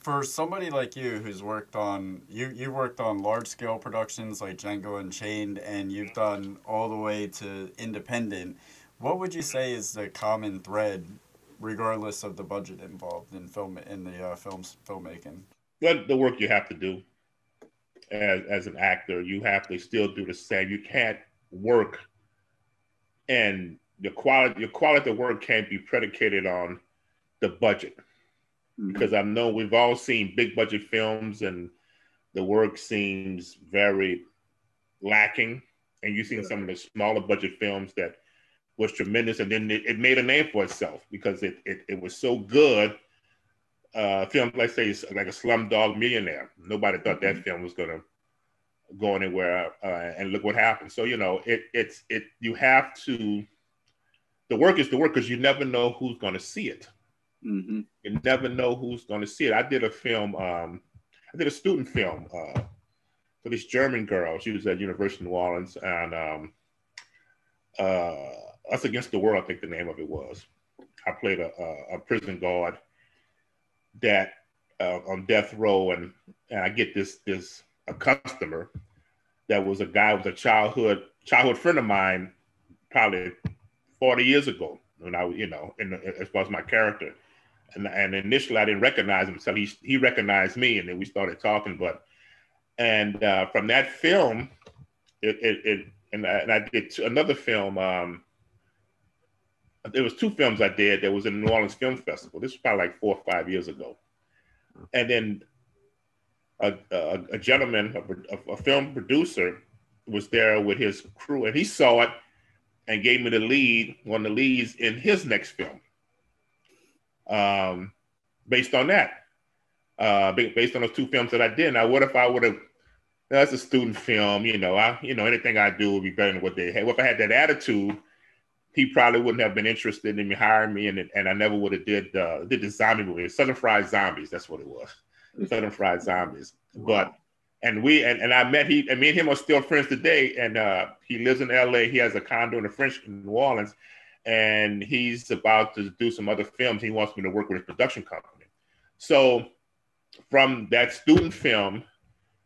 For somebody like you who's worked on you worked on large scale productions like Django Unchained, and you've done all the way to independent, what would you say is the common thread, regardless of the budget involved in filmmaking? But the work you have to do as an actor, you have to still do the same. You can't work, and your quality of work can't be predicated on the budget. Because I know we've all seen big budget films and the work seems very lacking. And you've seen some of the smaller budget films that was tremendous, and then it made a name for itself because it was so good. Film, like say, like a Slumdog Millionaire. Nobody thought that film was gonna go anywhere, and look what happened. So you have to. The work is the work because you never know who's gonna see it. You never know who's going to see it. I did a film. I did a student film for this German girl. She was at University of New Orleans, and Us Against the World, I think the name of it was. I played a prison guard that on death row, and I get a customer that was a guy, was a childhood friend of mine, probably 40 years ago when I was, as far as my character. And initially I didn't recognize him, so he recognized me, and then we started talking. From that film, and I did another film. There was two films I did that was in the New Orleans Film Festival. This was probably like 4 or 5 years ago. And then a gentleman, a film producer, was there with his crew, and he saw it and gave me one of the leads in his next film. Based on that, based on those two films that I did. Now, what if I would have? That's a student film, anything I do would be better than what they had. Well, if I had that attitude, he probably wouldn't have been interested in me hiring me, and I never would have did the zombie movie, Southern Fried Zombies. That's what it was, Southern Fried Zombies. Wow. I met me and him are still friends today, and he lives in L.A. He has a condo in New Orleans. And he's about to do some other films. He wants me to work with his production company. So from that student film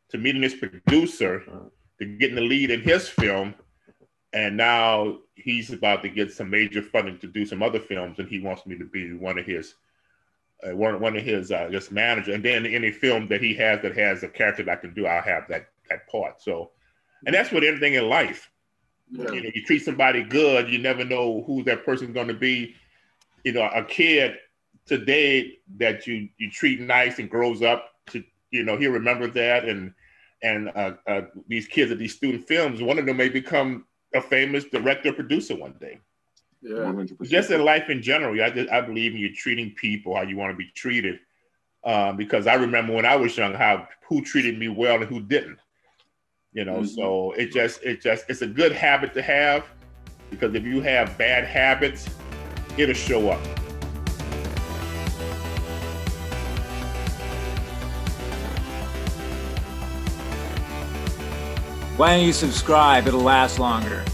to meeting his producer, to getting the lead in his film, and now he's about to get some major funding to do some other films, and he wants me to be one of his just manager. And then any film that he has that has a character that I can do, I'll have that part. So, and that's with everything in life. Yeah. You treat somebody good, you never know who that person's going to be. A kid today that you treat nice and grows up to, he'll remember that. And these kids at these student films, one of them may become a famous director, producer one day. Yeah, 100%. Just in life in general, I believe in you treating people how you want to be treated. Because I remember when I was young, who treated me well and who didn't. So it's a good habit to have, because if you have bad habits, it'll show up. Why don't you subscribe? It'll last longer.